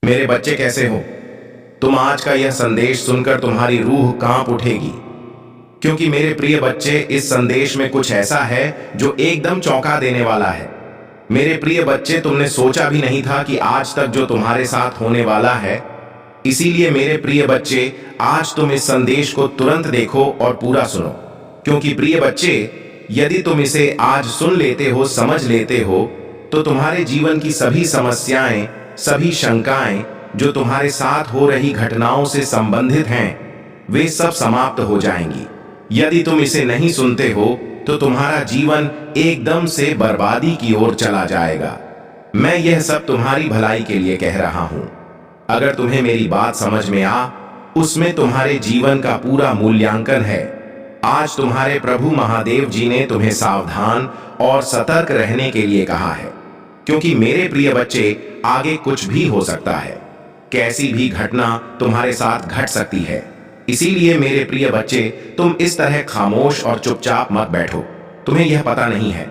मेरे बच्चे कैसे हो? तुम आज का यह संदेश सुनकर तुम्हारी रूह कांप उठेगी, क्योंकि मेरे प्रिय बच्चे, इस संदेश में कुछ ऐसा है जो एकदम चौंका देने वाला है। मेरे प्रिय बच्चे, तुमने सोचा भी नहीं था कि आज तक जो तुम्हारे साथ होने वाला है। इसीलिए मेरे प्रिय बच्चे, आज तुम इस संदेश को तुरंत देखो और पूरा सुनो, क्योंकि प्रिय बच्चे, यदि तुम इसे आज सुन लेते हो, समझ लेते हो, तो तुम्हारे जीवन की सभी समस्याएं, सभी शंकाएं जो तुम्हारे साथ हो रही घटनाओं से संबंधित हैं, वे सब समाप्त हो जाएंगी। यदि तुम इसे नहीं सुनते हो तो तुम्हारा जीवन एकदम से बर्बादी की ओर चला जाएगा। मैं यह सब तुम्हारी भलाई के लिए कह रहा हूं। अगर तुम्हें मेरी बात समझ में आ, उसमें तुम्हारे जीवन का पूरा मूल्यांकन है। आज तुम्हारे प्रभु महादेव जी ने तुम्हें सावधान और सतर्क रहने के लिए कहा है, क्योंकि मेरे प्रिय बच्चे, आगे कुछ भी हो सकता है। कैसी भी घटना तुम्हारे साथ घट सकती है। इसीलिए मेरे प्रिय बच्चे, तुम इस तरह खामोश और चुपचाप मत बैठो। तुम्हें यह पता नहीं है,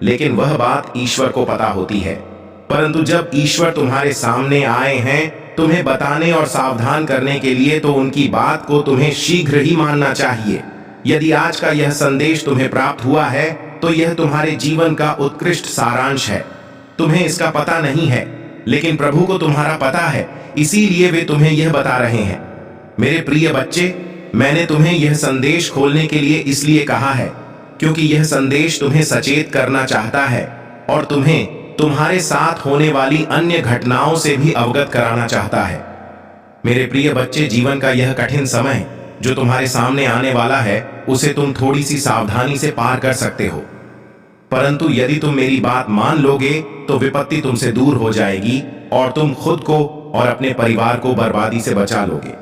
लेकिन वह बात ईश्वर को पता होती है। परंतु जब ईश्वर तुम्हारे सामने आए हैं तुम्हें बताने और सावधान करने के लिए, तो उनकी बात को तुम्हें शीघ्र ही मानना चाहिए। यदि आज का यह संदेश तुम्हें प्राप्त हुआ है, तो यह तुम्हारे जीवन का उत्कृष्ट सारांश है। तुम्हें इसका पता नहीं है, लेकिन प्रभु को तुम्हारा पता है, इसीलिए वे तुम्हें यह बता रहे हैं। मेरे प्रिय बच्चे, मैंने तुम्हें यह संदेश खोलने के लिए इसलिए कहा है, क्योंकि यह संदेश तुम्हें सचेत करना चाहता है और तुम्हें तुम्हारे साथ होने वाली अन्य घटनाओं से भी अवगत कराना चाहता है। मेरे प्रिय बच्चे, जीवन का यह कठिन समय जो तुम्हारे सामने आने वाला है, उसे तुम थोड़ी सी सावधानी से पार कर सकते हो। परंतु यदि तुम मेरी बात मान लोगे तो विपत्ति तुमसे दूर हो जाएगी और तुम खुद को और अपने परिवार को बर्बादी से बचा लोगे।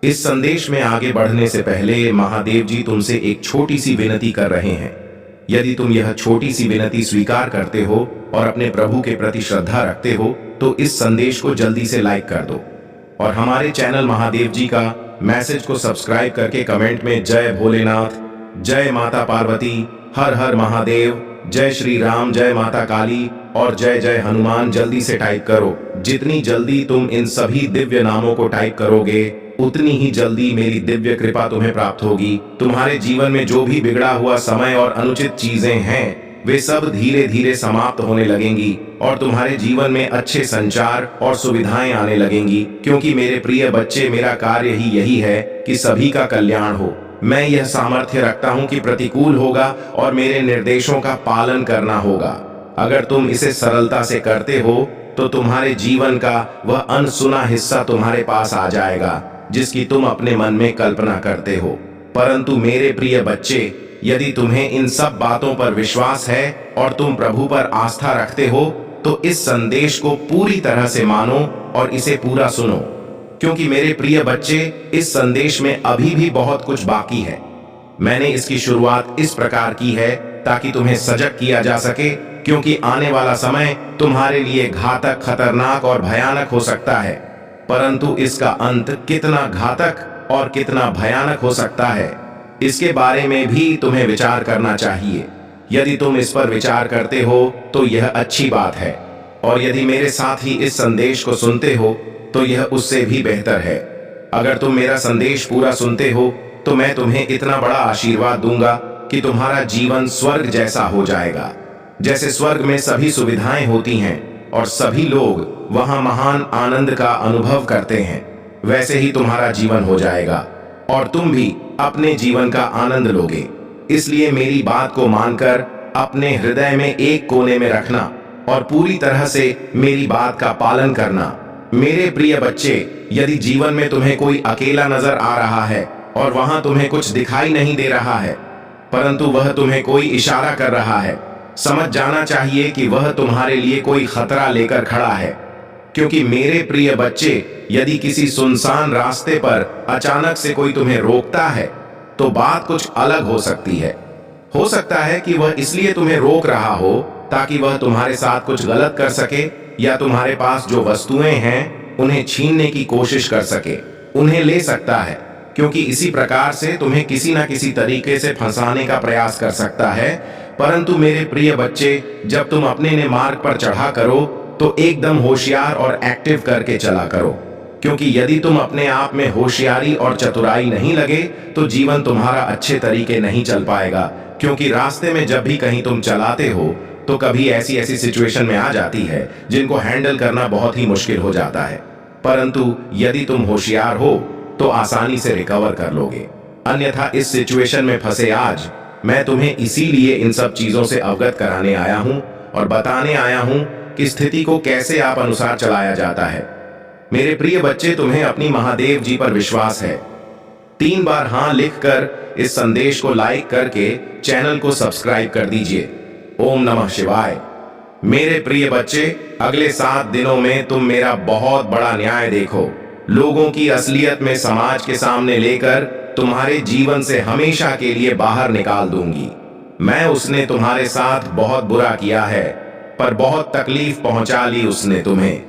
इस संदेश में आगे बढ़ने से पहले महादेव जी तुमसे एक छोटी सी विनती कर रहे हैं। यदि तुम यह छोटी सी विनती स्वीकार करते हो और अपने प्रभु के प्रति श्रद्धा रखते हो, तो इस संदेश को जल्दी से लाइक कर दो और हमारे चैनल महादेव जी का मैसेज को सब्सक्राइब करके कमेंट में जय भोलेनाथ, जय माता पार्वती, हर हर महादेव, जय श्री राम, जय माता काली और जय जय हनुमान जल्दी से टाइप करो। जितनी जल्दी तुम इन सभी दिव्य नामों को टाइप करोगे, उतनी ही जल्दी मेरी दिव्य कृपा तुम्हें प्राप्त होगी। तुम्हारे जीवन में जो भी बिगड़ा हुआ समय और अनुचित चीजें हैं, वे सब धीरे धीरे समाप्त होने लगेंगी और तुम्हारे जीवन में अच्छे संचार और सुविधाएं आने लगेंगी, क्योंकि मेरे प्रिय बच्चे, मेरा कार्य ही यही है कि सभी का कल्याण हो। मैं यह सामर्थ्य रखता हूं कि प्रतिकूल होगा और मेरे निर्देशों का पालन करना होगा। अगर तुम इसे सरलता से करते हो तो तुम्हारे जीवन का वह अनसुना हिस्सा तुम्हारे पास आ जाएगा, जिसकी तुम अपने मन में कल्पना करते हो। परंतु मेरे प्रिय बच्चे, यदि तुम्हें इन सब बातों पर विश्वास है और तुम प्रभु पर आस्था रखते हो, तो इस संदेश को पूरी तरह से मानो और इसे पूरा सुनो, क्योंकि मेरे प्रिय बच्चे, इस संदेश में अभी भी बहुत कुछ बाकी है। मैंने इसकी शुरुआत इस प्रकार की है ताकि तुम्हें सजग किया जा सके, क्योंकि आने वाला समय तुम्हारे लिए घातक, खतरनाक और भयानक हो सकता है। परंतु इसका अंत कितना घातक और कितना भयानक हो सकता है, इसके बारे में भी तुम्हें विचार करना चाहिए। यदि तुम इस पर विचार करते हो तो यह अच्छी बात है, और यदि मेरे साथ ही इस संदेश को सुनते हो तो यह उससे भी बेहतर है। अगर तुम मेरा संदेश पूरा सुनते हो तो मैं तुम्हें इतना बड़ा आशीर्वाद दूंगा कि तुम्हारा जीवन स्वर्ग जैसा हो जाएगा। जैसे स्वर्ग में सभी सुविधाएं होती हैं और सभी लोग वहां महान आनंद का अनुभव करते हैं, वैसे ही तुम्हारा जीवन हो जाएगा और तुम भी अपने जीवन का आनंद लोगे। इसलिए मेरी बात को मानकर अपने हृदय में एक कोने में रखना और पूरी तरह से मेरी बात का पालन करना। मेरे प्रिय बच्चे, यदि जीवन में तुम्हें कोई अकेला नजर आ रहा है और वहां तुम्हें कुछ दिखाई नहीं दे रहा है, परंतु वह तुम्हें कोई इशारा कर रहा है, समझ जाना चाहिए कि वह तुम्हारे लिए कोई खतरा लेकर खड़ा है। क्योंकि मेरे प्रिय बच्चे, यदि किसी सुनसान रास्ते पर अचानक से कोई तुम्हें रोकता है, तो बात कुछ अलग हो सकती है। हो सकता है कि वह इसलिए तुम्हें रोक रहा हो ताकि वह तुम्हारे साथ कुछ गलत कर सके, या तुम्हारे पास जो वस्तुएं हैं उन्हें छीनने की कोशिश कर सके, उन्हें ले सकता है, क्योंकि इसी प्रकार से तुम्हें किसी न किसी तरीके से फंसाने का प्रयास कर सकता है। परंतु मेरे प्रिय बच्चे, जब तुम अपने ने मार्ग पर चढ़ा करो तो एकदम होशियार और एक्टिव करके चला करो, क्योंकि यदि तुम अपने आप में होशियारी और चतुराई नहीं लगे तो जीवन तुम्हारा अच्छे तरीके नहीं चल पाएगा। क्योंकि रास्ते में जब भी कहीं तुम चलाते हो तो कभी ऐसी ऐसी सिचुएशन में आ जाती है जिनको हैंडल करना बहुत ही मुश्किल हो जाता है, परंतु यदि तुम होशियार हो तो आसानी से रिकवर कर लोगे। अन्यथा इस सिचुएशन में फंसे आज मैं तुम्हें इसीलिए इन सब चीजों से अवगत कराने आया हूं और बताने आया हूं कि स्थिति को कैसे आप अनुसार चलाया जाता है। मेरे प्रिय बच्चे, तुम्हें अपनी महादेव जी पर विश्वास है? 3 बार हां लिखकर इस संदेश को लाइक करके चैनल को सब्सक्राइब कर दीजिए। ओम नमः शिवाय। मेरे प्रिय बच्चे, अगले 7 दिनों में तुम मेरा बहुत बड़ा न्याय देखो। लोगों की असलियत में समाज के सामने लेकर तुम्हारे जीवन से हमेशा के लिए बाहर निकाल दूंगी। मैं उसने तुम्हारे साथ बहुत बुरा किया है, पर बहुत तकलीफ पहुंचा ली उसने तुम्हें।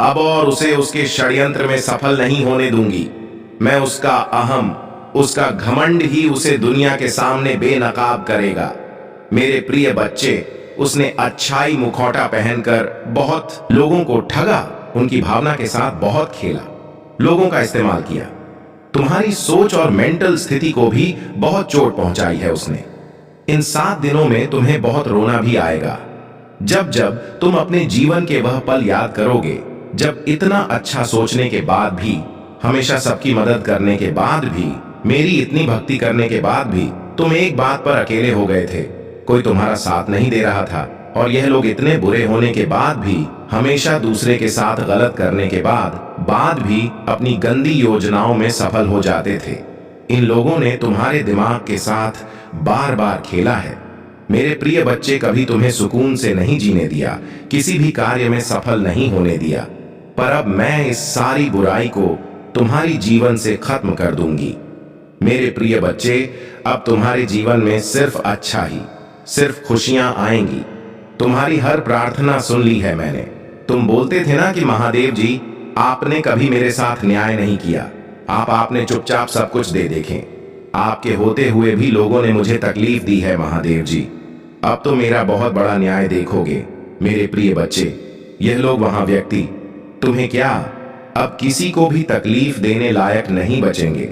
अब और उसे उसके षड्यंत्र में सफल नहीं होने दूंगी। मैं उसका अहम, उसका घमंड ही उसे दुनिया के सामने बेनकाब करेगा। मेरे प्रिय बच्चे, उसने अच्छाई मुखौटा पहनकर बहुत लोगों को ठगा, उनकी भावना के साथ बहुत खेला, लोगों का इस्तेमाल किया। तुम्हारी सोच और मेंटल स्थिति को भी बहुत चोट पहुंचाई है उसने। इन 7 दिनों में तुम्हें बहुत रोना भी आएगा। जब जब तुम अपने जीवन के वह पल याद करोगे जब इतना अच्छा सोचने के बाद भी, हमेशा सबकी मदद करने के बाद भी, मेरी इतनी भक्ति करने के बाद भी तुम एक बात पर अकेले हो गए थे, कोई तुम्हारा साथ नहीं दे रहा था, और यह लोग इतने बुरे होने के बाद भी, हमेशा दूसरे के साथ गलत करने के बाद भी अपनी गंदी योजनाओं में सफल हो जाते थे। इन लोगों ने तुम्हारे दिमाग के साथ बार बार खेला है। मेरे प्रिय बच्चे, कभी तुम्हें सुकून से नहीं जीने दिया, किसी भी कार्य में सफल नहीं होने दिया, पर अब मैं इस सारी बुराई को तुम्हारी जीवन से खत्म कर दूंगी। मेरे प्रिय बच्चे, अब तुम्हारे जीवन में सिर्फ अच्छा ही, सिर्फ खुशियां आएंगी। तुम्हारी हर प्रार्थना सुन ली है मैंने। तुम बोलते थे ना कि महादेव जी, आपने कभी मेरे साथ न्याय नहीं किया, आपने चुपचाप सब कुछ दे देखें। आपके होते हुए भी लोगों ने मुझे तकलीफ दी है महादेव जी। अब तो मेरा बहुत बड़ा न्याय देखोगे। मेरे प्रिय बच्चे, यह लोग वहां व्यक्ति तुम्हें क्या, अब किसी को भी तकलीफ देने लायक नहीं बचेंगे,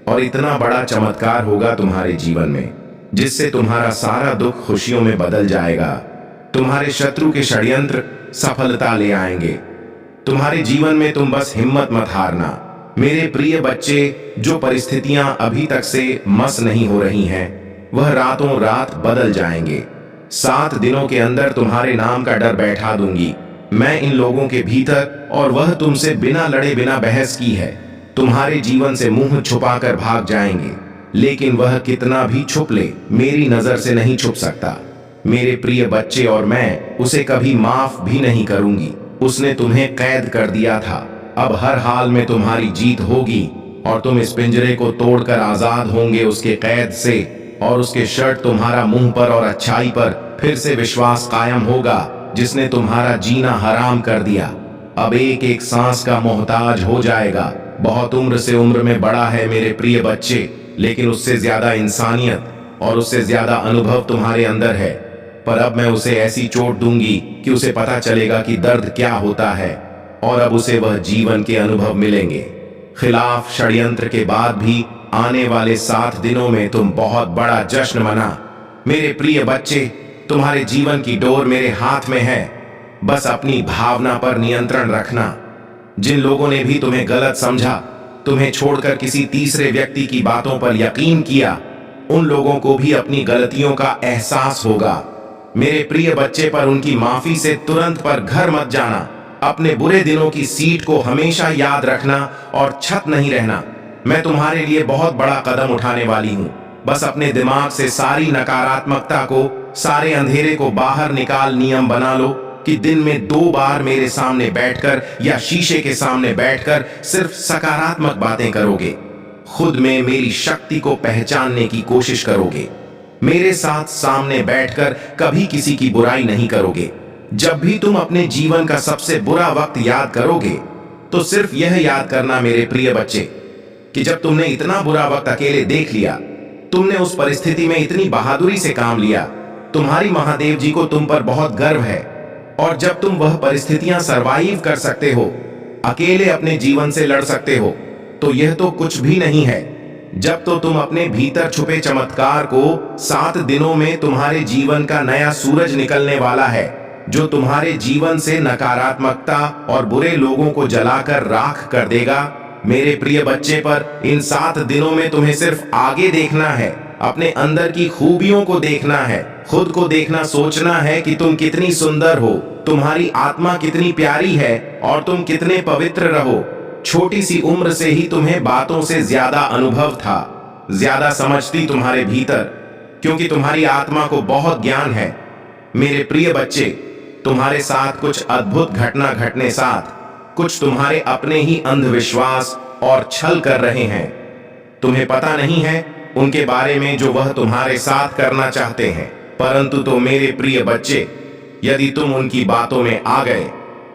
और इतना बड़ा चमत्कार होगा तुम्हारे जीवन में जिससे तुम्हारा सारा दुख खुशियों में बदल जाएगा। तुम्हारे शत्रु के षड्यंत्र सफलता ले आएंगे। तुम्हारे जीवन में तुम बस हिम्मत मत हारना। मेरे प्रिय बच्चे, जो परिस्थितियां अभी तक से मस नहीं हो रही हैं, वह रातों रात बदल जाएंगे। 7 दिनों के अंदर तुम्हारे नाम का डर बैठा दूंगी मैं इन लोगों के भीतर, और वह तुमसे बिना लड़े बिना बहस की है तुम्हारे जीवन से मुंह छुपाकर भाग जाएंगे, लेकिन वह कितना भी छुप ले, मेरी नजर से नहीं छुप सकता। मेरे प्रिय बच्चे, और मैं उसे कभी माफ भी नहीं करूंगी। उसने तुम्हें कैद कर दिया था, अब हर हाल में तुम्हारी जीत होगी, और तुम इस पिंजरे को तोड़कर आजाद होंगे उसके कैद से, और उसके शर्ट तुम्हारा मुंह पर और अच्छाई पर फिर से विश्वास कायम होगा जिसने तुम्हारा जीना हराम कर दिया। अब एक एक सांस का मोहताज हो जाएगा। बहुत उम्र से उम्र में बड़ा है मेरे प्रिय बच्चे, लेकिन उससे ज्यादा इंसानियत और उससे ज्यादा अनुभव तुम्हारे अंदर है। पर अब मैं उसे ऐसी चोट दूंगी कि उसे पता चलेगा कि दर्द क्या होता है, और अब उसे वह जीवन के अनुभव मिलेंगे। खिलाफ षड्यंत्र के बाद भी आने वाले 7 दिनों में तुम बहुत बड़ा जश्न मना। मेरे प्रिय बच्चे, तुम्हारे जीवन की डोर मेरे हाथ में है, बस अपनी भावना पर नियंत्रण रखना। जिन लोगों ने भी तुम्हें गलत समझा, तुम्हें छोड़कर किसी तीसरे व्यक्ति की बातों पर यकीन किया, उन लोगों को भी अपनी गलतियों का एहसास होगा। मेरे प्रिय बच्चे, पर उनकी माफी से तुरंत पर घर मत जाना। अपने बुरे दिनों की सीट को हमेशा याद रखना और छत नहीं रहना। मैं तुम्हारे लिए बहुत बड़ा कदम उठाने वाली हूं। बस अपने दिमाग से सारी नकारात्मकता को, सारे अंधेरे को बाहर निकाल नियम बना लो कि दिन में 2 बार मेरे सामने बैठकर या शीशे के सामने बैठकर सिर्फ सकारात्मक बातें करोगे। खुद में मेरी शक्ति को पहचानने की कोशिश करोगे। मेरे साथ सामने बैठकर कभी किसी की बुराई नहीं करोगे। जब भी तुम अपने जीवन का सबसे बुरा वक्त याद करोगे तो सिर्फ यह याद करना मेरे प्रिय बच्चे कि जब तुमने इतना बुरा वक्त अकेले देख लिया, तुमने उस परिस्थिति में इतनी बहादुरी से काम लिया। तुम्हारी महादेव जी को तुम पर बहुत गर्व है। और जब तुम वह परिस्थितियां सरवाइव कर सकते हो, अकेले अपने जीवन से लड़ सकते हो, तो यह तो कुछ भी नहीं है। जब तो तुम अपने भीतर छुपे चमत्कार को 7 दिनों में तुम्हारे जीवन का नया सूरज निकलने वाला है, जो तुम्हारे जीवन से नकारात्मकता और बुरे लोगों को जलाकर राख कर देगा। मेरे प्रिय बच्चे, पर इन 7 दिनों में तुम्हें सिर्फ आगे देखना है, अपने अंदर की खूबियों को देखना है, खुद को देखना, सोचना है कि तुम कितनी सुंदर हो, तुम्हारी आत्मा कितनी प्यारी है और तुम कितने पवित्र रहो। छोटी सी उम्र से ही तुम्हें बातों से ज्यादा अनुभव था, ज्यादा समझती तुम्हारे भीतर, क्योंकि तुम्हारी आत्मा को बहुत ज्ञान है। मेरे प्रिय बच्चे, तुम्हारे साथ कुछ अद्भुत घटना घटने साथ कुछ तुम्हारे अपने ही अंधविश्वास और छल कर रहे हैं। तुम्हें पता नहीं है उनके बारे में जो वह तुम्हारे साथ करना चाहते हैं, परंतु तो मेरे प्रिय बच्चे, यदि तुम उनकी बातों में आ गए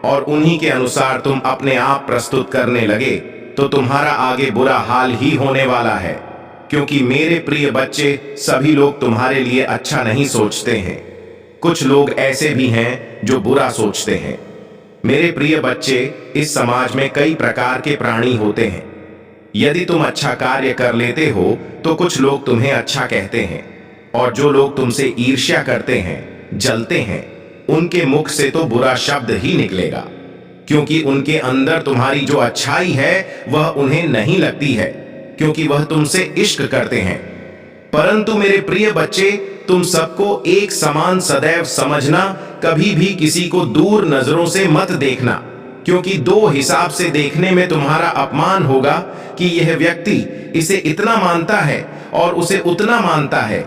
और उन्हीं के अनुसार तुम अपने आप प्रस्तुत करने लगे, तो तुम्हारा आगे बुरा हाल ही होने वाला है। क्योंकि मेरे प्रिय बच्चे, सभी लोग तुम्हारे लिए अच्छा नहीं सोचते हैं। कुछ लोग ऐसे भी हैं जो बुरा सोचते हैं। मेरे प्रिय बच्चे, इस समाज में कई प्रकार के प्राणी होते हैं। यदि तुम अच्छा कार्य कर लेते हो तो कुछ लोग तुम्हें अच्छा कहते हैं, और जो लोग तुमसे ईर्ष्या करते हैं, जलते हैं, उनके मुख से तो बुरा शब्द ही निकलेगा, क्योंकि उनके अंदर तुम्हारी जो अच्छाई है वह उन्हें नहीं लगती है, क्योंकि वह तुमसे इश्क करते हैं। परंतु मेरे प्रिय बच्चे, तुम सबको एक समान सदैव समझना, कभी भी किसी को दूर नजरों से मत देखना, क्योंकि 2 हिसाब से देखने में तुम्हारा अपमान होगा कि यह व्यक्ति इसे इतना मानता है और उसे उतना मानता है।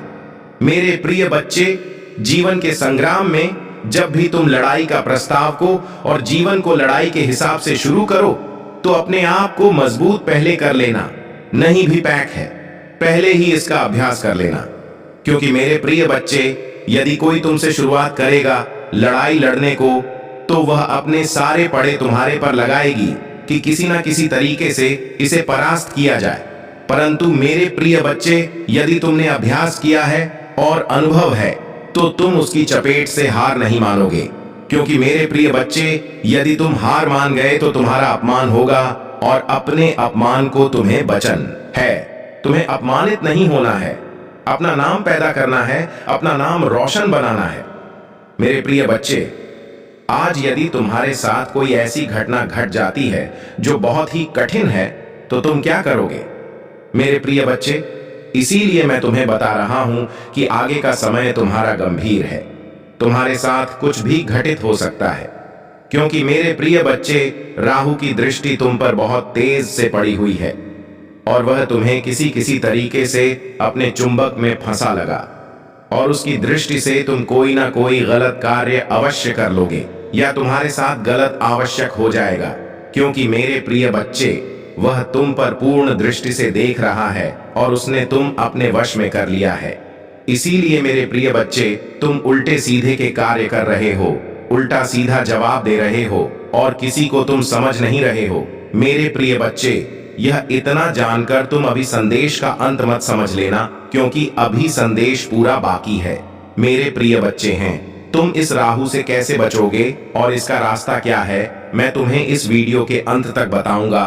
मेरे प्रिय बच्चे, जीवन के संग्राम में जब भी तुम लड़ाई का प्रस्ताव को और जीवन को लड़ाई के हिसाब से शुरू करो, तो अपने आप को मजबूत पहले कर लेना। नहीं भी पैक है, पहले ही इसका अभ्यास कर लेना। क्योंकि मेरे प्रिय बच्चे, यदि कोई तुमसे शुरुआत करेगा लड़ाई लड़ने को, तो वह अपने सारे पड़े तुम्हारे पर लगाएगी कि किसी ना किसी तरीके से इसे परास्त किया जाए। परंतु मेरे प्रिय बच्चे, यदि तुमने अभ्यास किया है और अनुभव है, तो तुम उसकी चपेट से हार नहीं मानोगे। क्योंकि मेरे प्रिय बच्चे, यदि तुम हार मान गए तो तुम्हारा अपमान होगा, और अपने अपमान को तुम्हें बचन है। तुम्हें अपमानित नहीं होना है, अपना नाम पैदा करना है, अपना नाम रोशन बनाना है। मेरे प्रिय बच्चे, आज यदि तुम्हारे साथ कोई ऐसी घटना घट जाती है जो बहुत ही कठिन है, तो तुम क्या करोगे? मेरे प्रिय बच्चे, इसीलिए मैं तुम्हें बता रहा हूं कि आगे का समय तुम्हारा गंभीर है। तुम्हारे साथ कुछ भी घटित हो सकता है, क्योंकि मेरे प्रिय बच्चे, राहु की दृष्टि तुम पर बहुत तेज से पड़ी हुई है, और वह तुम्हें किसी किसी तरीके से अपने चुंबक में फंसा लगा, और उसकी दृष्टि से तुम कोई ना कोई गलत कार्य अवश्य कर लोगे, या तुम्हारे साथ गलत आवश्यक हो जाएगा। क्योंकि मेरे प्रिय बच्चे, वह तुम पर पूर्ण दृष्टि से देख रहा है और उसने तुम अपने वश में कर लिया है। इसीलिए मेरे प्रिय बच्चे, तुम उल्टे सीधे के कार्य कर रहे हो, उल्टा सीधा जवाब दे रहे हो, और किसी को तुम समझ नहीं रहे हो। मेरे प्रिय बच्चे, यह इतना जानकर तुम अभी संदेश का अंत मत समझ लेना, क्योंकि अभी संदेश पूरा बाकी है। मेरे प्रिय बच्चे हैं, तुम इस राहु से कैसे बचोगे और इसका रास्ता क्या है, मैं तुम्हें इस वीडियो के अंत तक बताऊंगा।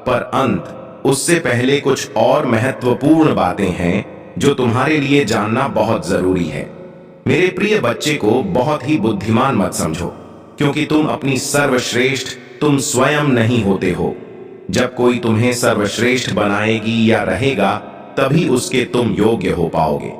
पर उससे पहले कुछ और महत्वपूर्ण बातें हैं जो तुम्हारे लिए जानना बहुत जरूरी है। मेरे प्रिय बच्चे को बहुत ही बुद्धिमान मत समझो, क्योंकि तुम अपनी सर्वश्रेष्ठ तुम स्वयं नहीं होते हो। जब कोई तुम्हें सर्वश्रेष्ठ बनाएगी या रहेगा, तभी उसके तुम योग्य हो पाओगे,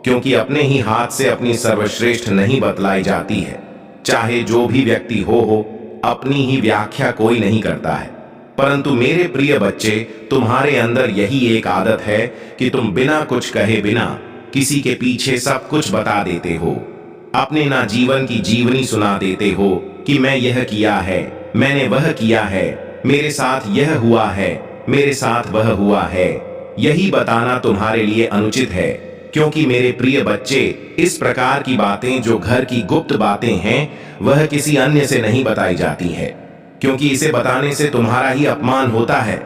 क्योंकि अपने ही हाथ से अपनी सर्वश्रेष्ठ नहीं बतलाई जाती है। चाहे जो भी व्यक्ति हो, अपनी ही व्याख्या कोई नहीं करता है। परंतु मेरे प्रिय बच्चे, तुम्हारे अंदर यही एक आदत है कि तुम बिना कुछ कहे बिना किसी के पीछे सब कुछ बता देते हो। अपने ना जीवन की जीवनी सुना देते हो कि मैं यह किया है, मैंने वह किया है, मेरे साथ यह हुआ है, मेरे साथ वह हुआ है। यही बताना तुम्हारे लिए अनुचित है, क्योंकि मेरे प्रिय बच्चे, इस प्रकार की बातें जो घर की गुप्त बातें हैं, वह किसी अन्य से नहीं बताई जाती है, क्योंकि इसे बताने से तुम्हारा ही अपमान होता है।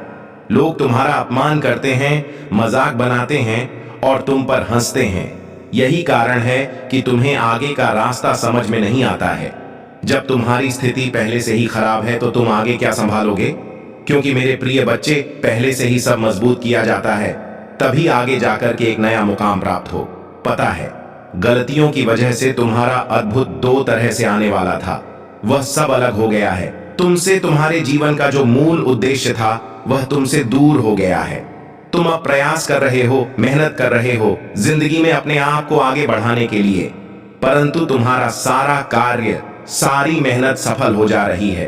लोग तुम्हारा अपमान करते हैं, मजाक बनाते हैं और तुम पर हंसते हैं। यही कारण है कि तुम्हें आगे का रास्ता समझ में नहीं आता है। जब तुम्हारी स्थिति पहले से ही खराब है तो तुम आगे क्या संभालोगे? क्योंकि मेरे प्रिय बच्चे, पहले से ही सब मजबूत किया जाता है, तभी आगे जाकर के एक नया मुकाम प्राप्त हो। पता है, गलतियों की वजह से तुम्हारा अद्भुत दो तरह से आने वाला था, वह सब अलग हो गया है। तुमसे तुम्हारे जीवन का जो मूल उद्देश्य था वह तुमसे दूर हो गया है। तुम अब प्रयास कर रहे हो, मेहनत कर रहे हो जिंदगी में अपने आप को आगे बढ़ाने के लिए, परंतु तुम्हारा सारा कार्य, सारी मेहनत सफल हो जा रही है।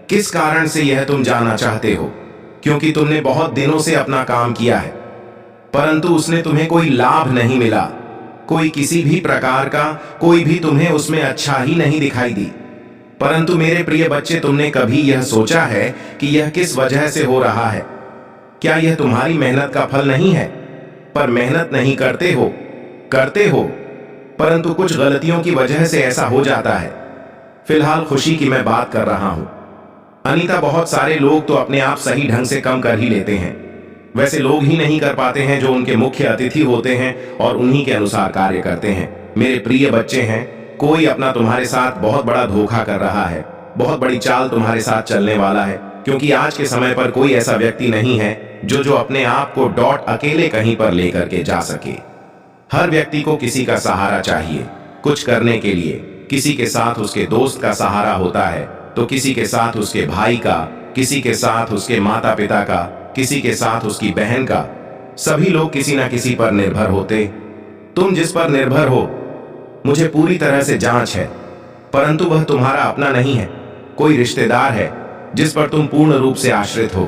किस कारण से यह तुम जानना चाहते हो? क्योंकि तुमने बहुत दिनों से अपना काम किया है, परंतु उसने तुम्हें कोई लाभ नहीं मिला, कोई किसी भी प्रकार का, कोई भी तुम्हें उसमें अच्छा ही नहीं दिखाई दी। परंतु मेरे प्रिय बच्चे, तुमने कभी यह सोचा है कि यह किस वजह से हो रहा है? क्या यह तुम्हारी मेहनत का फल नहीं है? पर मेहनत नहीं करते हो, परंतु कुछ गलतियों की वजह से ऐसा हो जाता है। फिलहाल खुशी की मैं बात कर रहा हूं। अनीता, बहुत सारे लोग तो अपने आप सही ढंग से कम कर ही लेते हैं। वैसे लोग ही नहीं कर पाते हैं जो उनके मुख्य अतिथि होते हैं और उन्हीं के अनुसार कार्य करते हैं। मेरे प्रिय बच्चे हैं, कोई अपना तुम्हारे साथ बहुत बड़ा धोखा कर रहा है, बहुत बड़ी चाल तुम्हारे साथ चलने वाला है, क्योंकि आज के समय पर कोई ऐसा व्यक्ति नहीं है जो अपने आप को अकेले कहीं पर लेकर के जा सके। हर व्यक्ति को किसी का सहारा चाहिए कुछ करने के लिए। किसी के साथ उसके दोस्त का सहारा होता है, तो किसी के साथ उसके भाई का, किसी के साथ उसके माता पिता का, किसी के साथ उसकी बहन का। सभी लोग किसी ना किसी पर निर्भर होते। तुम जिस पर निर्भर हो, मुझे पूरी तरह से जांच है, परंतु वह तुम्हारा अपना नहीं है। कोई रिश्तेदार है जिस पर तुम पूर्ण रूप से आश्रित हो,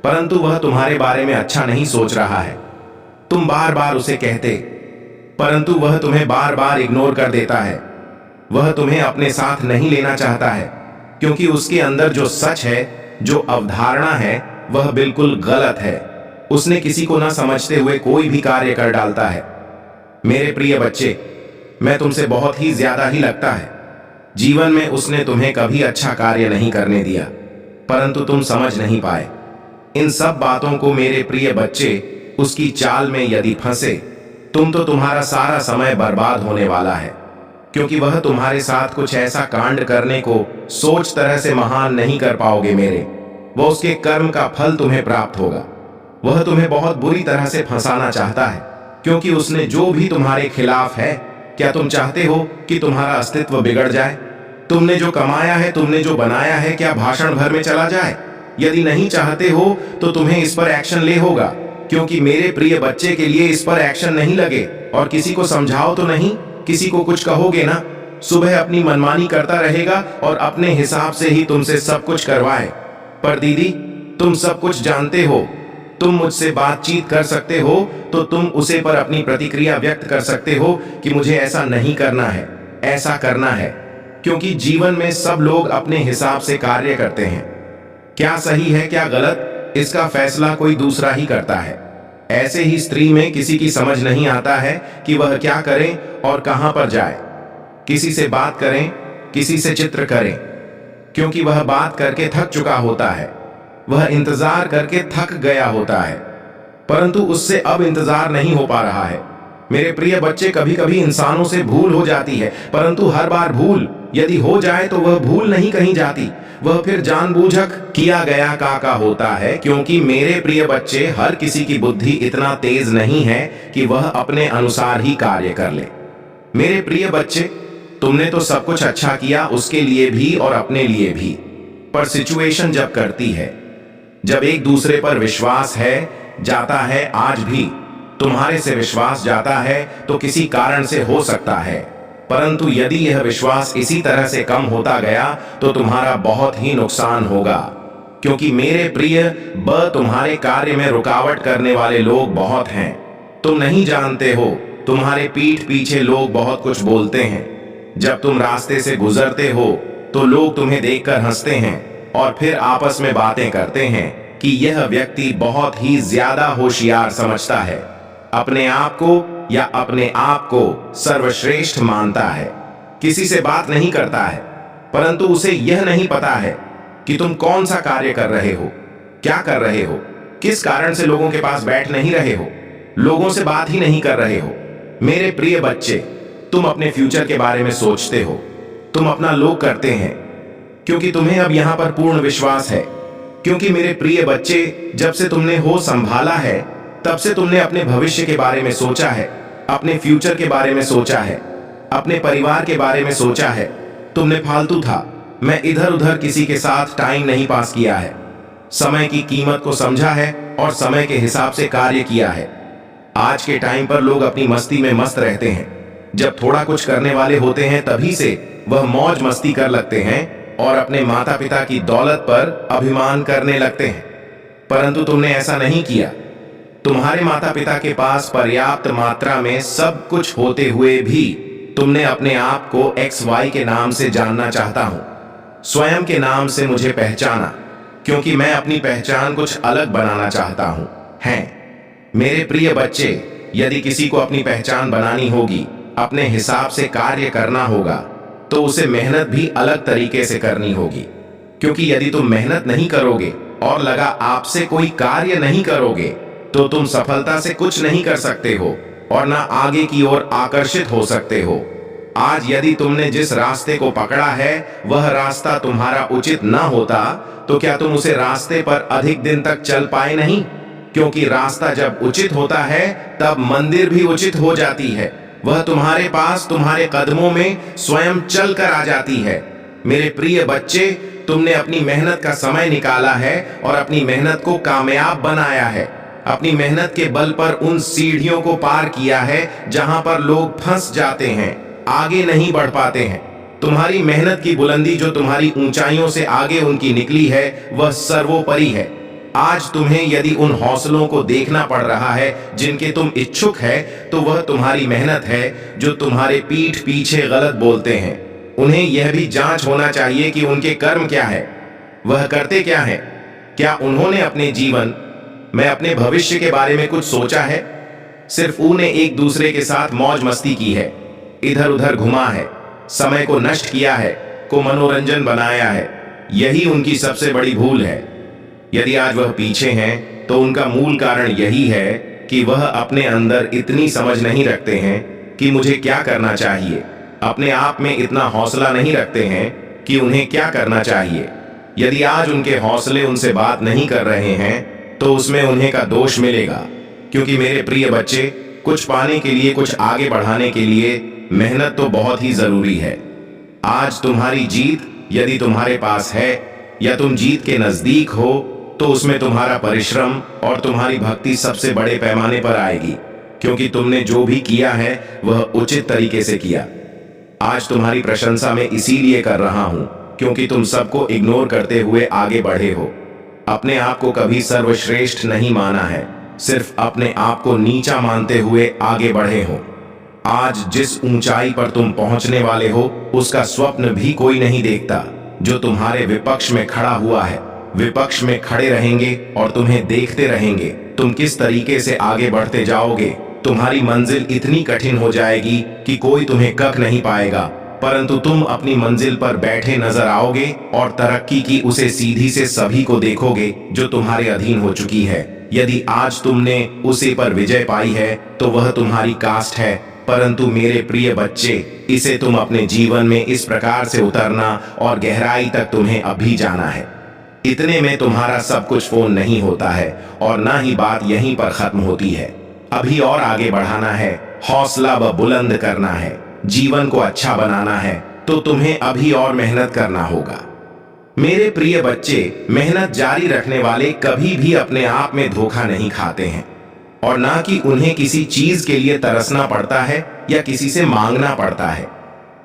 परंतु वह तुम्हारे बारे में अच्छा नहीं सोच रहा है। तुम बार बार उसे कहते, परंतु वह तुम्हें बार बार इग्नोर कर देता है। वह तुम्हें अपने साथ नहीं लेना चाहता है, क्योंकि उसके अंदर जो सच है, जो अवधारणा है, वह बिल्कुल गलत है। उसने किसी को ना समझते हुए कोई भी कार्य कर डालता है। मेरे प्रिय बच्चे, मैं तुमसे बहुत ही ज्यादा ही लगता है। जीवन में उसने तुम्हें कभी अच्छा कार्य नहीं करने दिया, परंतु तुम समझ नहीं पाए। इन सब बातों को मेरे प्रिय बच्चे, उसकी चाल में यदि फंसे, तुम्हारा सारा समय बर्बाद होने वाला है, क्योंकि वह तुम्हारे साथ कुछ ऐसा कांड करने को सोच तरह से महान नहीं कर पाओगे मेरे। वह उसके कर्म का फल तुम्हें प्राप्त होगा। वह तुम्हें बहुत बुरी तरह से फंसाना चाहता है, क्योंकि उसने जो भी तुम्हारे खिलाफ है। क्या तुम चाहते हो कि तुम्हारा अस्तित्व बिगड़ जाए? तुमने जो कमाया है, तुमने जो बनाया है, क्या भाषण भर में चला जाए? यदि नहीं चाहते हो तो तुम्हें इस पर एक्शन ले होगा, क्योंकि मेरे प्रिय बच्चे के लिए इस पर एक्शन नहीं लगे। और किसी को समझाओ तो नहीं, किसी को कुछ कहोगे ना? सुबह अपनी मनमानी करता रहेगा और अपने हिसाब से ही तुमसे सब कुछ करवाए। पर दीदी, तुम सब कुछ जानते हो। तुम मुझसे बातचीत कर सकते हो तो तुम उसे पर अपनी प्रतिक्रिया व्यक्त कर सकते हो कि मुझे ऐसा नहीं करना है, ऐसा करना है, क्योंकि जीवन में सब लोग अपने हिसाब से कार्य करते हैं। क्या सही है, क्या गलत, इसका फैसला कोई दूसरा ही करता है। ऐसे ही स्त्री में किसी की समझ नहीं आता है कि वह क्या करें और कहां पर जाए। किसी से बात करें, किसी से चित्र करें, क्योंकि वह बात करके थक चुका होता है, वह इंतजार करके थक गया होता है, परंतु उससे अब इंतजार नहीं हो पा रहा है। मेरे प्रिय बच्चे, कभी कभी इंसानों से भूल हो जाती है, परंतु हर बार भूल यदि हो जाए तो वह भूल नहीं कहीं जाती, वह फिर जानबूझक किया गया का होता है। क्योंकि मेरे प्रिय बच्चे, हर किसी की बुद्धि इतना तेज नहीं है कि वह अपने अनुसार ही कार्य कर ले। मेरे प्रिय बच्चे, तुमने तो सब कुछ अच्छा किया, उसके लिए भी और अपने लिए भी, पर सिचुएशन जब करती है, जब एक दूसरे पर विश्वास है, जाता है, आज भी तुम्हारे से विश्वास जाता है तो किसी कारण से हो सकता है, परंतु यदि यह विश्वास इसी तरह से कम होता गया तो तुम्हारा बहुत ही नुकसान होगा। क्योंकि मेरे प्रिय तुम्हारे कार्य में रुकावट करने वाले लोग बहुत हैं। तुम नहीं जानते हो, तुम्हारे पीठ पीछे लोग बहुत कुछ बोलते हैं। जब तुम रास्ते से गुजरते हो तो लोग तुम्हें देखकर हंसते हैं और फिर आपस में बातें करते हैं कि यह व्यक्ति बहुत ही ज्यादा होशियार समझता है, अपने आप को या अपने आप को सर्वश्रेष्ठ मानता है, किसी से बात नहीं करता है, परंतु उसे यह नहीं पता है कि तुम कौन सा कार्य कर रहे हो, क्या कर रहे हो, किस कारण से लोगों के पास बैठ नहीं रहे हो, लोगों से बात ही नहीं कर रहे हो। मेरे प्रिय बच्चे, तुम अपने फ्यूचर के बारे में सोचते हो, तुम अपना लोग करते हैं, क्योंकि तुम्हें अब यहां पर पूर्ण विश्वास है। क्योंकि मेरे प्रिय बच्चे, जब से तुमने होश संभाला है, तब से तुमने अपने भविष्य के बारे में सोचा है, अपने फ्यूचर के बारे में सोचा है, अपने परिवार के बारे में सोचा है। तुमने फालतू था, मैं इधर उधर किसी के साथ टाइम नहीं पास किया है, समय की कीमत को समझा है और समय के हिसाब से कार्य किया है। आज के टाइम पर लोग अपनी मस्ती में मस्त रहते हैं। जब थोड़ा कुछ करने वाले होते हैं तभी से वह मौज मस्ती कर लगते हैं और अपने माता पिता की दौलत पर अभिमान करने लगते हैं। परंतु तुमने ऐसा नहीं किया। तुम्हारे माता पिता के पास पर्याप्त मात्रा में सब कुछ होते हुए भी तुमने अपने आप को XY के नाम से जानना चाहता हूं, स्वयं के नाम से मुझे पहचाना, क्योंकि मैं अपनी पहचान कुछ अलग बनाना चाहता हूं। हैं मेरे प्रिय बच्चे, यदि किसी को अपनी पहचान बनानी होगी, अपने हिसाब से कार्य करना होगा, तो उसे मेहनत भी अलग तरीके से करनी होगी। क्योंकि यदि तुम मेहनत नहीं करोगे और लगा आपसे कोई कार्य नहीं करोगे, तो तुम सफलता से कुछ नहीं कर सकते हो और ना आगे की ओर आकर्षित हो सकते हो। आज यदि तुमने जिस रास्ते को पकड़ा है वह रास्ता तुम्हारा उचित ना होता, तो क्या तुम उसे रास्ते पर अधिक दिन तक चल पाए नहीं? क्योंकि रास्ता जब उचित होता है तब मंदिर भी उचित हो जाती है। वह तुम्हारे पास, तुम्हारे कदमों में स्वयं चल कर आ जाती है। मेरे प्रिय बच्चे, तुमने अपनी मेहनत का समय निकाला है और अपनी मेहनत को कामयाब बनाया है। अपनी मेहनत के बल पर उन सीढ़ियों को पार किया है जहां पर लोग फंस जाते हैं, आगे नहीं बढ़ पाते हैं। तुम्हारी मेहनत की बुलंदी जो तुम्हारी ऊंचाइयों से आगे उनकी निकली है, वह सर्वोपरि है। आज तुम्हें यदि उन हौसलों को देखना पड़ रहा है जिनके तुम इच्छुक है, तो वह तुम्हारी मेहनत है जो तुम्हारे पीठ पीछे गलत बोलते हैं। उन्हें यह भी जांच होना चाहिए कि उनके कर्म क्या है, वह करते क्या है। क्या उन्होंने अपने जीवन में अपने भविष्य के बारे में कुछ सोचा है? सिर्फ उन्हें एक दूसरे के साथ मौज मस्ती की है, इधर उधर घुमा है, समय को नष्ट किया है, को मनोरंजन बनाया है। यही उनकी सबसे बड़ी भूल है। यदि आज वह पीछे हैं, तो उनका मूल कारण यही है कि वह अपने अंदर इतनी समझ नहीं रखते हैं कि मुझे क्या करना चाहिए, अपने आप में इतना हौसला नहीं रखते हैं कि उन्हें क्या करना चाहिए। यदि आज उनके हौसले उनसे बात नहीं कर रहे हैं, तो उसमें उन्हें का दोष मिलेगा। क्योंकि मेरे प्रिय बच्चे, कुछ पाने के लिए, कुछ आगे बढ़ाने के लिए मेहनत तो बहुत ही जरूरी है। आज तुम्हारी जीत यदि तुम्हारे पास है या तुम जीत के नजदीक हो, तो उसमें तुम्हारा परिश्रम और तुम्हारी भक्ति सबसे बड़े पैमाने पर आएगी। क्योंकि तुमने जो भी किया है वह उचित तरीके से किया। आज तुम्हारी प्रशंसा मैं इसीलिए कर रहा हूं क्योंकि तुम सबको इग्नोर करते हुए आगे बढ़े हो। अपने आप को कभी सर्वश्रेष्ठ नहीं माना है, सिर्फ अपने आप को नीचा मानते हुए आगे बढ़े हो। आज जिस ऊंचाई पर तुम पहुंचने वाले हो, उसका स्वप्न भी कोई नहीं देखता। जो तुम्हारे विपक्ष में खड़ा हुआ है, विपक्ष में खड़े रहेंगे और तुम्हें देखते रहेंगे तुम किस तरीके से आगे बढ़ते जाओगे। तुम्हारी मंजिल इतनी कठिन हो जाएगी कि कोई तुम्हें कख नहीं पाएगा, परंतु तुम अपनी मंजिल पर बैठे नजर आओगे और तरक्की की उसे सीधी से सभी को देखोगे जो तुम्हारे अधीन हो चुकी है। यदि आज तुमने उसे पर विजय पाई है तो वह तुम्हारी कास्ट है। परंतु मेरे प्रिय बच्चे, इसे तुम अपने जीवन में इस प्रकार से उतरना और गहराई तक तुम्हें अभी जाना है। इतने में तुम्हारा सब कुछ फोन नहीं होता है और ना ही बात यहीं पर खत्म होती है। अभी और आगे बढ़ाना है, हौसला व बुलंद करना है, जीवन को अच्छा बनाना है, तो तुम्हें अभी और मेहनत करना होगा। मेरे प्रिय बच्चे, मेहनत जारी रखने वाले कभी भी अपने आप में धोखा नहीं खाते हैं और ना कि उन्हें किसी चीज के लिए तरसना पड़ता है या किसी से मांगना पड़ता है।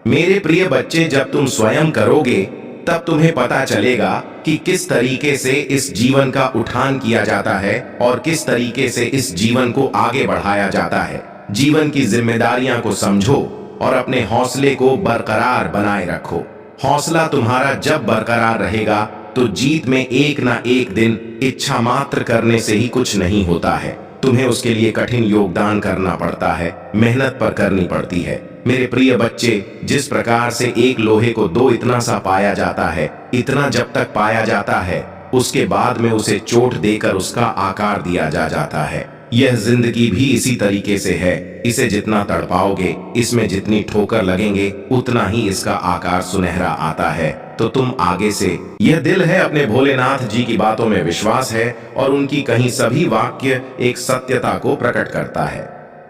मेरे प्रिय बच्चे, जब तुम स्वयं करोगे तब तुम्हें पता चलेगा कि किस तरीके से इस जीवन का उठान किया जाता है और किस तरीके से इस जीवन को आगे बढ़ाया जाता है। जीवन की जिम्मेदारियां को समझो और अपने हौसले को बरकरार बनाए रखो। हौसला तुम्हारा जब बरकरार रहेगा तो जीत में एक ना एक दिन इच्छा मात्र करने से ही कुछ नहीं होता है। तुम्हें उसके लिए कठिन योगदान करना पड़ता है, मेहनत पर करनी पड़ती है। मेरे प्रिय बच्चे, जिस प्रकार से एक लोहे को दो इतना सा पाया जाता है, इतना जब तक पाया जाता है उसके बाद में उसे चोट देकर उसका आकार दिया जाता है। यह जिंदगी भी इसी तरीके से है। इसे जितना तड़पाओगे, इसमें जितनी ठोकर लगेंगे, उतना ही इसका आकार सुनहरा आता है। तो तुम आगे से, यह दिल है, अपने भोलेनाथ जी की बातों में विश्वास है और उनकी कहीं सभी वाक्य एक सत्यता को प्रकट करता है।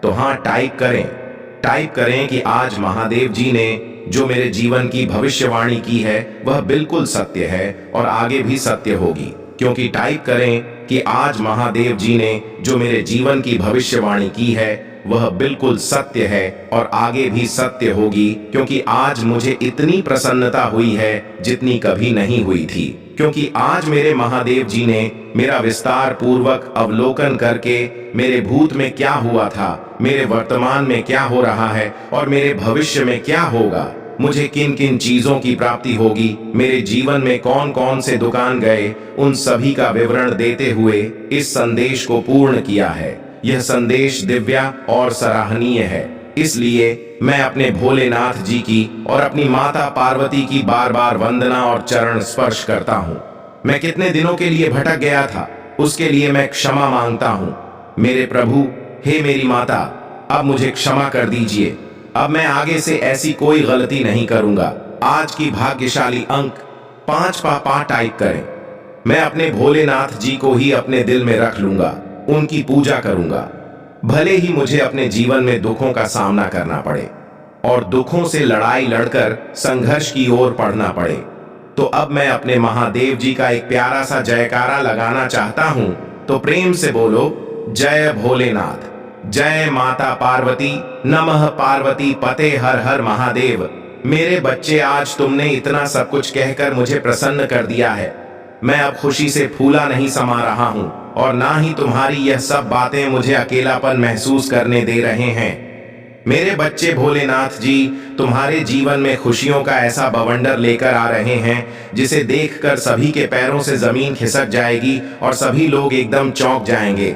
तो हाँ, टाइप करें कि आज महादेव जी ने जो मेरे जीवन की भविष्यवाणी की है वह बिल्कुल सत्य है और आगे भी सत्य होगी। क्योंकि टाइप करें कि आज महादेव जी ने जो मेरे जीवन की भविष्यवाणी की है वह बिल्कुल सत्य है और आगे भी सत्य होगी। क्योंकि आज मुझे इतनी प्रसन्नता हुई है जितनी कभी नहीं हुई थी। क्योंकि आज मेरे महादेव जी ने मेरा विस्तार पूर्वक अवलोकन करके मेरे भूत में क्या हुआ था, मेरे वर्तमान में क्या हो रहा है और मेरे भविष्य में क्या होगा, मुझे किन किन चीजों की प्राप्ति होगी, मेरे जीवन में कौन कौन से दुकान गए, उन सभी का विवरण देते हुए इस संदेश को पूर्ण किया है। यह संदेश दिव्या और सराहनीय है। इसलिए मैं अपने भोलेनाथ जी की और अपनी माता पार्वती की बार बार वंदना और चरण स्पर्श करता हूँ। मैं कितने दिनों के लिए भटक गया था, उसके लिए मैं क्षमा मांगता हूँ। मेरे प्रभु, हे मेरी माता, अब मुझे क्षमा कर दीजिए। अब मैं आगे से ऐसी कोई गलती नहीं करूंगा। आज की भाग्यशाली अंक 5 पा टाइप करें। मैं अपने भोलेनाथ जी को ही अपने दिल में रख लूंगा, उनकी पूजा करूंगा। भले ही मुझे अपने जीवन में दुखों का सामना करना पड़े और दुखों से लड़ाई लड़कर संघर्ष की ओर बढ़ना पड़े, तो अब मैं अपने महादेव जी का एक प्यारा सा जयकारा लगाना चाहता हूं। तो प्रेम से बोलो, जय भोलेनाथ, जय माता पार्वती, नमः पार्वती पते हर हर महादेव। मेरे बच्चे, आज तुमने इतना सब कुछ कहकर मुझे प्रसन्न कर दिया है। मैं अब खुशी से फूला नहीं समा रहा हूं और ना ही तुम्हारी यह सब बातें मुझे अकेलापन महसूस करने दे रहे हैं। मेरे बच्चे, भोलेनाथ जी तुम्हारे जीवन में खुशियों का ऐसा बवंडर लेकर आ रहे हैं जिसे देखकर सभी के पैरों से जमीन खिसक जाएगी और सभी लोग एकदम चौंक जाएंगे।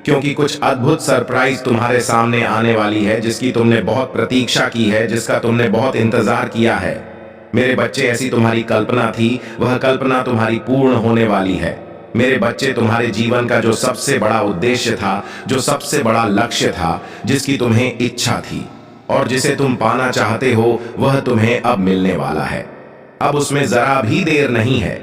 क्योंकि कुछ अद्भुत सरप्राइज तुम्हारे सामने आने वाली है, जिसकी तुमने बहुत प्रतीक्षा की है, जिसका तुमने बहुत इंतजार किया है। मेरे बच्चे, ऐसी तुम्हारी कल्पना थी, वह कल्पना तुम्हारी पूर्ण होने वाली है। मेरे बच्चे, तुम्हारे जीवन का जो सबसे बड़ा उद्देश्य था, जो सबसे बड़ा लक्ष्य था, जिसकी तुम्हें इच्छा थी और जिसे तुम पाना चाहते हो, वह तुम्हें अब मिलने वाला है। अब उसमें जरा भी देर नहीं है।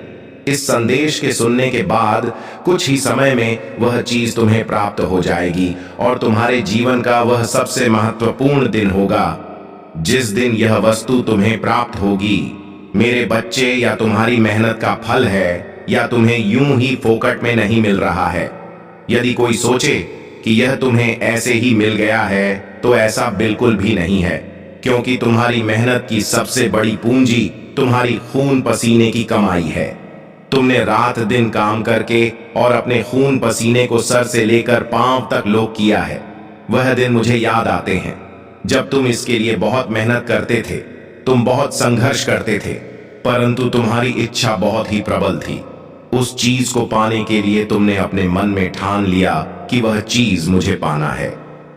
इस संदेश के सुनने के बाद कुछ ही समय में वह चीज तुम्हें प्राप्त हो जाएगी और तुम्हारे जीवन का वह सबसे महत्वपूर्ण दिन होगा जिस दिन यह वस्तु तुम्हें प्राप्त होगी। मेरे बच्चे, या तुम्हारी मेहनत का फल है या तुम्हें यूं ही फोकट में नहीं मिल रहा है। यदि कोई सोचे कि यह तुम्हें ऐसे ही मिल गया है तो ऐसा बिल्कुल भी नहीं है। क्योंकि तुम्हारी मेहनत की सबसे बड़ी पूंजी तुम्हारी खून पसीने की कमाई है। तुमने रात दिन काम करके और अपने खून पसीने को सर से लेकर पांव तक लोग किया है। वह दिन मुझे याद आते हैं जब तुम इसके लिए बहुत मेहनत करते थे, तुम बहुत संघर्ष करते थे, परंतु तुम्हारी इच्छा बहुत ही प्रबल थी। उस चीज को पाने के लिए तुमने अपने मन में ठान लिया कि वह चीज मुझे पाना है।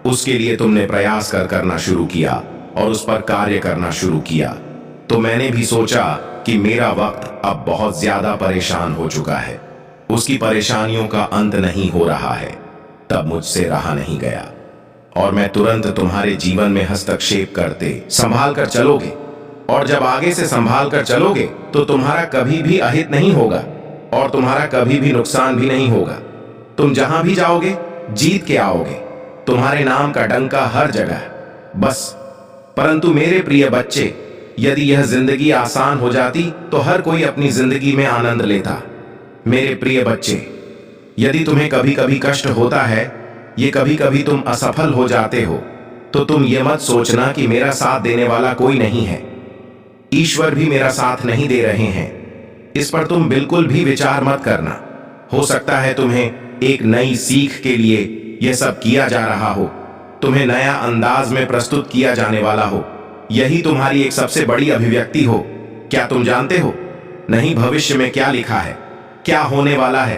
उसके लिए तुमने प्रयास करना शुरू किया और उस पर कार्य करना शुरू किया। तो मैंने भी सोचा कि मेरा वक्त अब बहुत ज्यादा परेशान हो चुका है, उसकी परेशानियों का अंत नहीं हो रहा है। तब मुझसे रहा नहीं गया और मैं तुरंत तुम्हारे जीवन में हस्तक्षेप करते, संभाल कर चलोगे, और जब आगे से संभाल कर चलोगे तो तुम्हारा कभी भी अहित नहीं होगा और तुम्हारा कभी भी नुकसान भी नहीं होगा। तुम जहां भी जाओगे जीत के आओगे, तुम्हारे नाम का डंका हर जगह। बस, परंतु मेरे प्रिय बच्चे, यदि यह जिंदगी आसान हो जाती तो हर कोई अपनी जिंदगी में आनंद लेता। मेरे प्रिय बच्चे, यदि तुम्हें कभी कभी कष्ट होता है, ये कभी कभी तुम असफल हो जाते हो, तो तुम ये मत सोचना कि मेरा साथ देने वाला कोई नहीं है, ईश्वर भी मेरा साथ नहीं दे रहे हैं। इस पर तुम बिल्कुल भी विचार मत करना। हो सकता है तुम्हें एक नई सीख के लिए यह सब किया जा रहा हो, तुम्हें नया अंदाज में प्रस्तुत किया जाने वाला हो, यही तुम्हारी एक सबसे बड़ी अभिव्यक्ति हो। क्या तुम जानते हो नहीं भविष्य में क्या लिखा है, क्या होने वाला है?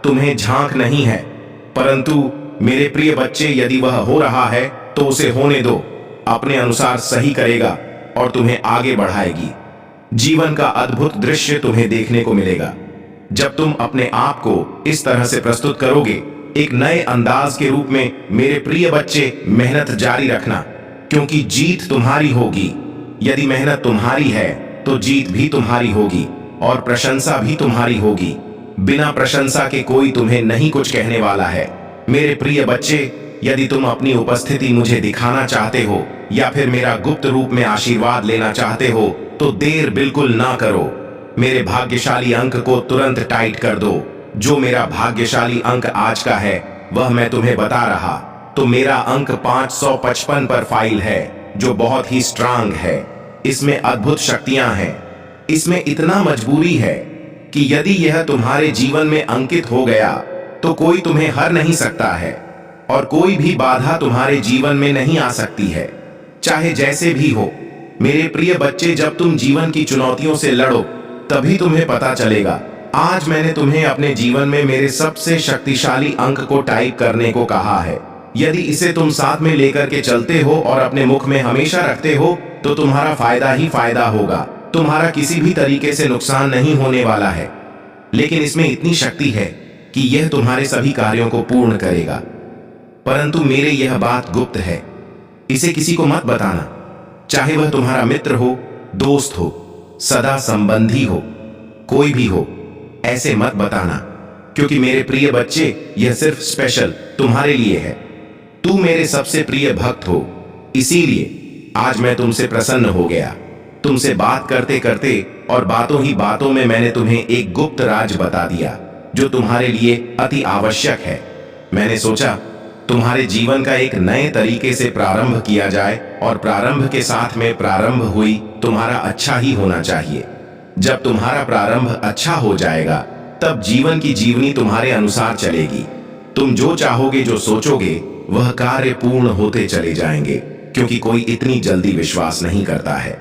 तुम्हें झांक नहीं है, परंतु मेरे प्रिय बच्चे, यदि वह हो रहा है तो उसे होने दो। अपने अनुसार सही करेगा और तुम्हें आगे बढ़ाएगी। जीवन का अद्भुत दृश्य तुम्हें देखने को मिलेगा। जब तुम अपने आप को इस तरह से प्रस्तुत करोगे एक नए अंदाज के रूप में मेरे प्रिय बच्चे मेहनत जारी रखना, क्योंकि जीत तुम्हारी होगी। यदि मेहनत तुम्हारी है तो जीत भी तुम्हारी होगी और प्रशंसा भी तुम्हारी होगी। बिना प्रशंसा के कोई तुम्हें नहीं कुछ कहने वाला है। मेरे प्रिय बच्चे, यदि तुम अपनी उपस्थिति मुझे दिखाना चाहते हो या फिर मेरा गुप्त रूप में आशीर्वाद लेना चाहते हो तो देर बिल्कुल ना करो। मेरे भाग्यशाली अंक को तुरंत टाइट कर दो। जो मेरा भाग्यशाली अंक आज का है वह मैं तुम्हें बता रहा। तो मेरा अंक 555 पर फाइल है, जो बहुत ही स्ट्रांग है। इसमें अद्भुत शक्तियां हैं। इसमें इतना मजबूरी है कि यदि यह तुम्हारे जीवन में अंकित हो गया तो कोई तुम्हें हर नहीं सकता है और कोई भी बाधा तुम्हारे जीवन में नहीं आ सकती है, चाहे जैसे भी हो। मेरे प्रिय बच्चे, जब तुम जीवन की चुनौतियों से लड़ो तभी तुम्हें पता चलेगा। आज मैंने तुम्हें अपने जीवन में मेरे सबसे शक्तिशाली अंक को टाइप करने को कहा है। यदि इसे तुम साथ में लेकर के चलते हो और अपने मुख में हमेशा रखते हो तो तुम्हारा फायदा ही फायदा होगा। तुम्हारा किसी भी तरीके से नुकसान नहीं होने वाला है। लेकिन इसमें इतनी शक्ति है कि यह तुम्हारे सभी कार्यों को पूर्ण करेगा। परंतु मेरे यह बात गुप्त है, इसे किसी को मत बताना, चाहे वह तुम्हारा मित्र हो, दोस्त हो, सदा संबंधी हो, कोई भी हो। ऐसे मत बताना, क्योंकि मेरे प्रिय बच्चे, यह सिर्फ स्पेशल तुम्हारे लिए है। तू मेरे सबसे प्रिय भक्त हो, इसीलिए आज मैं तुमसे प्रसन्न हो गया। तुमसे बात करते करते और बातों ही बातों में मैंने तुम्हें एक गुप्त राज बता दिया जो तुम्हारे लिए अति आवश्यक है। मैंने सोचा तुम्हारे जीवन का एक नए तरीके से प्रारंभ किया जाए और प्रारंभ के साथ में प्रारंभ हुई तुम्हारा अच्छा ही होना चाहिए। जब तुम्हारा प्रारंभ अच्छा हो जाएगा तब जीवन की जीवनी तुम्हारे अनुसार चलेगी। तुम जो चाहोगे, जो सोचोगे, वह कार्य पूर्ण होते चले जाएंगे, क्योंकि कोई इतनी जल्दी विश्वास नहीं करता है।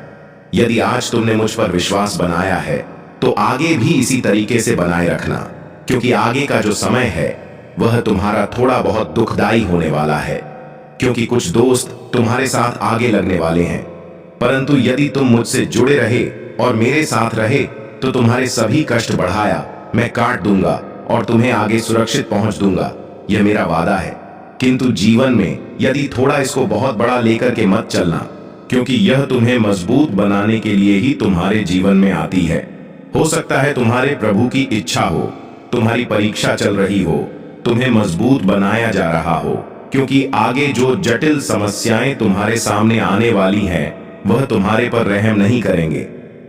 यदि आज तुमने मुझ पर विश्वास बनाया है तो आगे भी इसी तरीके से बनाए रखना, क्योंकि आगे का जो समय है वह तुम्हारा थोड़ा बहुत दुखदाई होने वाला है, क्योंकि कुछ दोस्त तुम्हारे साथ आगे लगने वाले हैं। परंतु यदि तुम मुझसे जुड़े रहे और मेरे साथ रहे तो तुम्हारे सभी कष्ट बढ़ाया मैं काट दूंगा और तुम्हें आगे सुरक्षित पहुंच दूंगा। यह मेरा वादा है। किंतु जीवन में यदि थोड़ा इसको बहुत बड़ा लेकर के मत चलना, क्योंकि यह तुम्हें मजबूत बनाने के लिए ही तुम्हारे जीवन में आती है। हो सकता है तुम्हारे प्रभु की इच्छा हो, तुम्हारी परीक्षा चल रही हो, तुम्हें मजबूत बनाया जा रहा हो, क्योंकि आगे जो जटिल समस्याएं तुम्हारे सामने आने वाली हैं वह तुम्हारे पर रहम नहीं करेंगे,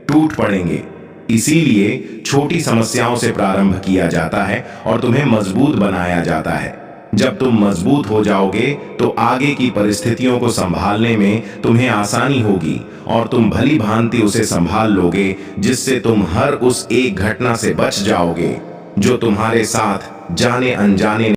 टूट पड़ेंगे। इसीलिए छोटी समस्याओं से प्रारंभ किया जाता है और तुम्हें मजबूत बनाया जाता है। जब तुम मजबूत हो जाओगे तो आगे की परिस्थितियों को संभालने में तुम्हें आसानी होगी और तुम भली भांति उसे संभाल लोगे, जिससे तुम हर उस एक घटना से बच जाओगे जो तुम्हारे साथ जाने अनजाने